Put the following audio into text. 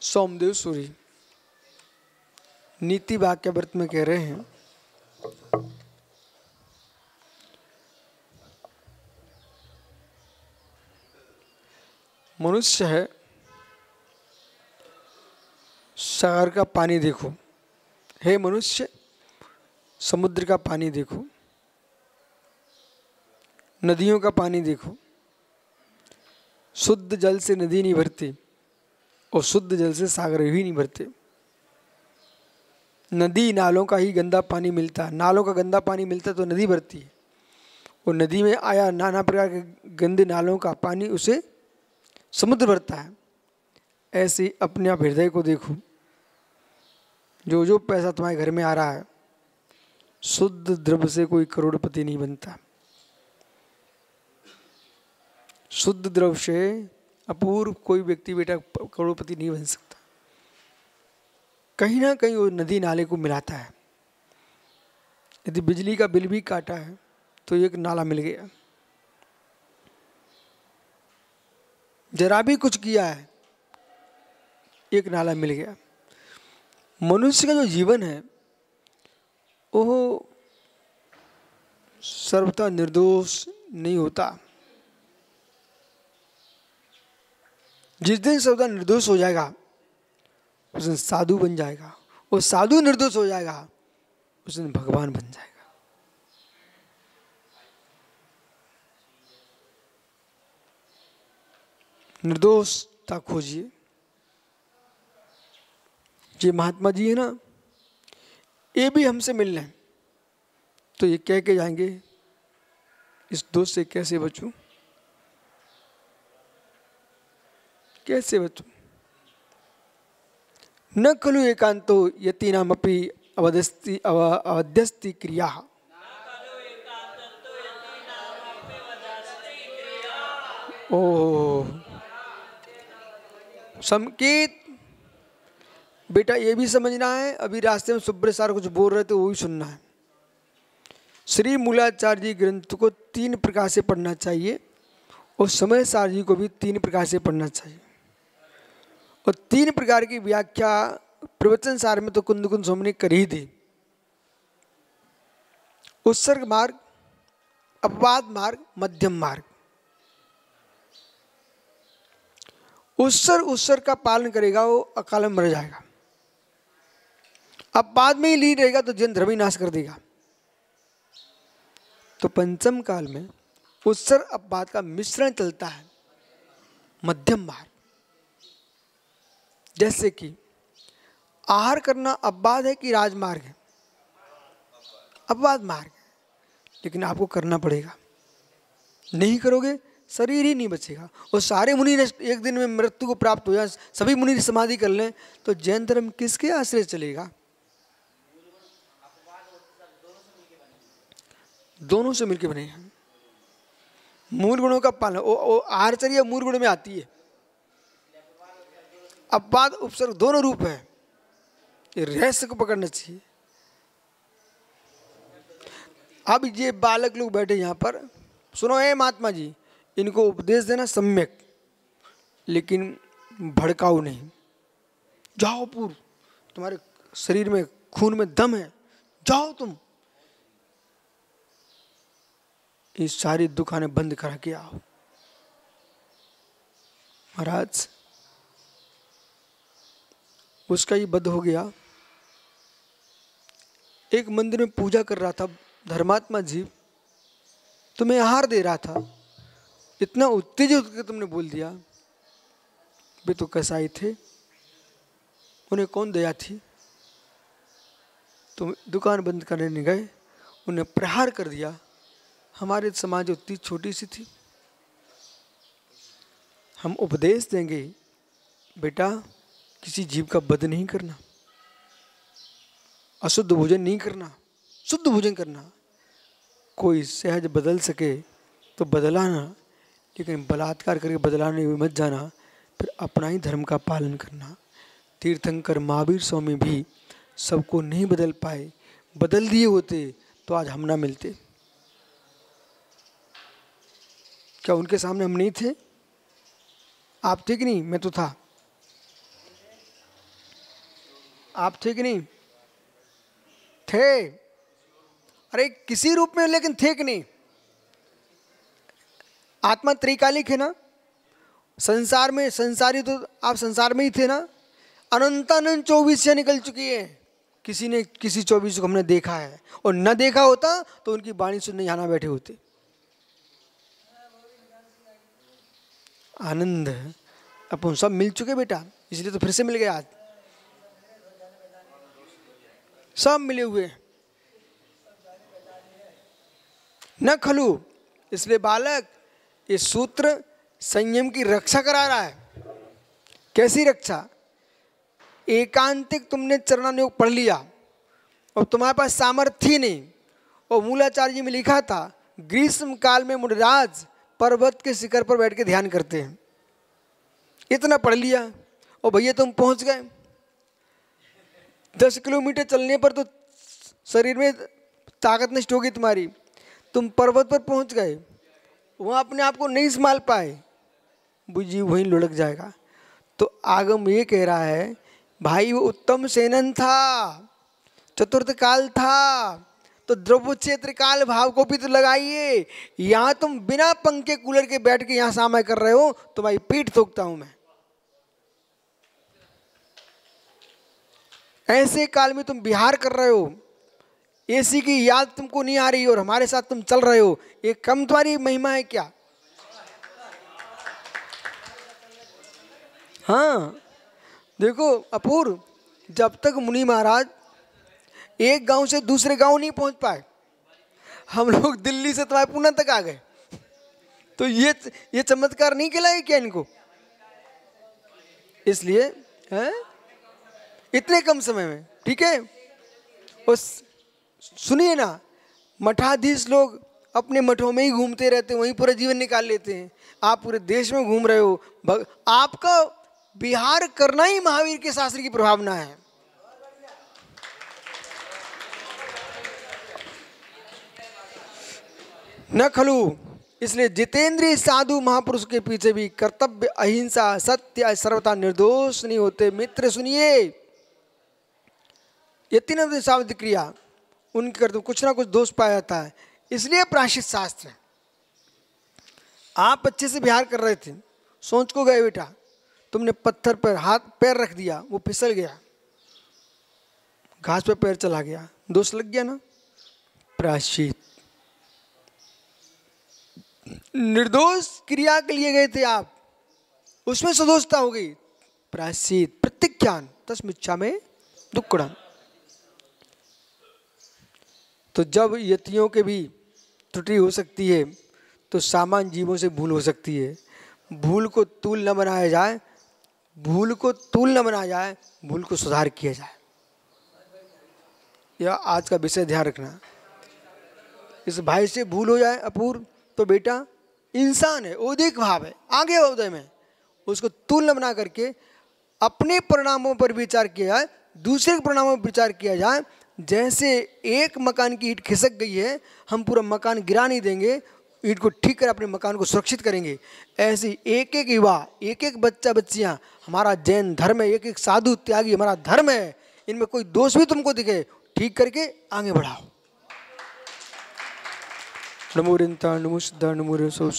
सोमदेव सूरी नीति वाक्याव्रत में कह रहे हैं, मनुष्य है, सागर का पानी देखो, हे मनुष्य समुद्र का पानी देखो, नदियों का पानी देखो। शुद्ध जल से नदी नहीं भरती और शुद्ध जल से सागर भी नहीं भरते। नदी नालों का ही गंदा पानी मिलता है, नालों का गंदा पानी मिलता है तो नदी भरती है, और नदी में आया नाना प्रकार के गंदे नालों का पानी उसे समुद्र भरता है। ऐसे अपने आप हृदय को देखो, जो जो पैसा तुम्हारे घर में आ रहा है, शुद्ध द्रव्य से कोई करोड़पति नहीं बनता। शुद्ध द्रव्य से अपूर्व कोई व्यक्ति बेटा करोड़पति नहीं बन सकता। कहीं ना कहीं वो नदी नाले को मिलाता है। यदि बिजली का बिल भी काटा है तो एक नाला मिल गया, जरा भी कुछ किया है एक नाला मिल गया। मनुष्य का जो जीवन है वो सर्वथा निर्दोष नहीं होता। जिस दिन सर्वथा निर्दोष हो जाएगा उस दिन साधु बन जाएगा, और साधु निर्दोष हो जाएगा उस दिन भगवान बन जाएगा। निर्दोषता खोजिए। ये महात्मा जी है ना, ये भी हमसे मिल रहे हैं तो ये कह के जाएंगे इस दोष से कैसे बचूं, कैसे बचूं। न खलु एकांतो यतीनामपि अवध्यस्ति क्रिया। ओ संकेत बेटा ये भी समझना है। अभी रास्ते में सुब्रत सर कुछ बोल रहे थे वो भी सुनना है। श्री मूलाचार्य जी ग्रंथ को 3 प्रकार से पढ़ना चाहिए और समय सार जी को भी 3 प्रकार से पढ़ना चाहिए। और 3 प्रकार की व्याख्या प्रवचन सार में तो कुंद कुंद स्वामी ने कर ही दी। उत्सर्ग मार्ग, अपवाद मार्ग, मध्यम मार्ग। उत्सर्ग का पालन करेगा वो अकाल में मर जाएगा। अपवाद में ही लीन रहेगा तो जन धर्म ही नाश कर देगा। तो पंचम काल में उत्सर्ग अपवाद का मिश्रण चलता है, मध्यम मार्ग। जैसे कि आहार करना अपवाद है कि राजमार्ग है? अपवाद मार्ग है, लेकिन आपको करना पड़ेगा। नहीं करोगे शरीर ही नहीं बचेगा। और सारे मुनि ने एक दिन में मृत्यु को प्राप्त हो जाए, सभी मुनि समाधि कर लें, तो जैन धर्म किसके आश्रय चलेगा? दोनों से मिलकर बने हैं। मूल गुणों का पालन, आहारचर्या मूल गुण में आती है। अपवाद उपसर्ग दोनों रूप है। ये रहस्य को पकड़ना चाहिए। अब ये बालक लोग बैठे यहाँ पर, सुनो हे महात्मा जी, इनको उपदेश देना सम्यक, लेकिन भड़काऊ नहीं। जाओ पूर्व, तुम्हारे शरीर में खून में दम है, जाओ तुम ये सारी दुकानें बंद करा के आओ। महाराज उसका ये बद हो गया। एक मंदिर में पूजा कर रहा था धर्मात्मा जी, तो मैं आहार दे रहा था, इतना उत्तेजित होकर तुमने बोल दिया। वे तो कसाई थे, उन्हें कौन दया थी? तुम दुकान बंद करने नहीं गए, उन्हें प्रहार कर दिया। हमारे समाज उतनी छोटी सी थी। हम उपदेश देंगे बेटा किसी जीव का वध नहीं करना, अशुद्ध भोजन नहीं करना, शुद्ध भोजन करना। कोई सहज बदल सके तो बदलाना, लेकिन बलात्कार करके बदलाने में मत जाना। फिर अपना ही धर्म का पालन करना। तीर्थंकर महावीर स्वामी भी सबको नहीं बदल पाए, बदल दिए होते तो आज हम ना मिलते। क्या उनके सामने हम नहीं थे? आप थे कि नहीं? मैं तो था। आप थे कि नहीं? थे। अरे किसी रूप में, लेकिन थे कि नहीं? आत्मा त्रिकालिक है ना, संसार में संसारी तो आप संसार में ही थे ना। अनंतानंत 24 निकल चुकी है, किसी ने किसी 24 को हमने देखा है, और न देखा होता तो उनकी वाणी सुनने यहाँ ना बैठे होते। आनंद अपन सब मिल चुके बेटा, इसलिए तो फिर से मिल गए आज, सब मिले हुए न खलु। इसलिए बालक ये सूत्र संयम की रक्षा करा रहा है। कैसी रक्षा? एकांतिक तुमने चरणानुयोग पढ़ लिया और तुम्हारे पास सामर्थ्य नहीं, और मूलाचार्य जी में लिखा था ग्रीष्म काल में मुनिराज पर्वत के शिखर पर बैठ के ध्यान करते हैं। इतना पढ़ लिया और भैया तुम पहुंच गए। 10 किलोमीटर चलने पर तो शरीर में ताकत नष्ट होगी तुम्हारी, तुम पर्वत पर पहुंच गए, वहाँ अपने आप को नहीं संभाल पाए, बुझी वहीं लुढ़क जाएगा। तो आगम ये कह रहा है भाई वो उत्तम सेनन था, चतुर्थ काल था, तो द्रव्य क्षेत्र काल भाव को भी तो लगाइए। यहाँ तुम बिना पंखे कूलर के बैठ के यहाँ सामय कर रहे हो, तुम्हारी पीठ थोकता हूं मैं। ऐसे काल में तुम विहार कर रहे हो, एसी की याद तुमको नहीं आ रही और हमारे साथ तुम चल रहे हो, ये कम तुम्हारी महिमा है क्या? हाँ देखो अपूर्व, जब तक मुनि महाराज एक गांव से दूसरे गांव नहीं पहुंच पाए, हम लोग दिल्ली से तुम्हारे पुणे तक आ गए, तो ये चमत्कार नहीं कहलाए क्या इनको? इसलिए है इतने कम समय में, ठीक है। और सुनिए ना, मठाधीश लोग अपने मठों में ही घूमते रहते हैं, वहीं पूरा जीवन निकाल लेते हैं। आप पूरे देश में घूम रहे हो, आपका विहार करना ही महावीर के शास्त्र की प्रभावना है। न खलु, इसलिए जितेंद्रिय साधु महापुरुष के पीछे भी कर्तव्य, अहिंसा, सत्य, सर्वथा निर्दोष नहीं होते। मित्र सुनिए, ये तीनों सावध क्रिया उनके करते कुछ ना कुछ दोष पाया जाता है, इसलिए प्रायश्चित शास्त्र है। आप अच्छे से विहार कर रहे थे, सोच को गए बेटा, तुमने पत्थर पर हाथ पैर रख दिया, वो फिसल गया, घास पे पैर चला गया, दोष लग गया ना। प्रायश्चित, निर्दोष क्रिया के लिए गए थे आप, उसमें सदोषता हो गई, प्रायश्चित। प्रत्यज्ञान तस्मिच्छा में दुक्कड़म। तो जब यतियों के भी त्रुटि हो सकती है, तो सामान्य जीवों से भूल हो सकती है। भूल को तूल न बनाया जाए, भूल को तूल न बनाया जाए, भूल को सुधार किया जाए। यह आज का विषय ध्यान रखना। इस भाई से भूल हो जाए अपूर्व, तो बेटा इंसान है, औदिक भाव है, आगे उदय में, उसको तूल न बना करके अपने परिणामों पर विचार किया जाए, दूसरे के परिणामों पर विचार किया जाए। जैसे एक मकान की ईंट खिसक गई है, हम पूरा मकान गिरा नहीं देंगे, ईंट को ठीक कर अपने मकान को सुरक्षित करेंगे। ऐसे एक एक युवा, एक एक बच्चा बच्चियां, हमारा जैन धर्म है, एक एक साधु त्यागी हमारा धर्म है, इनमें कोई दोष भी तुमको दिखे, ठीक करके आगे बढ़ाओ। नमो रिंता नमो सिद्धा नमो रे सो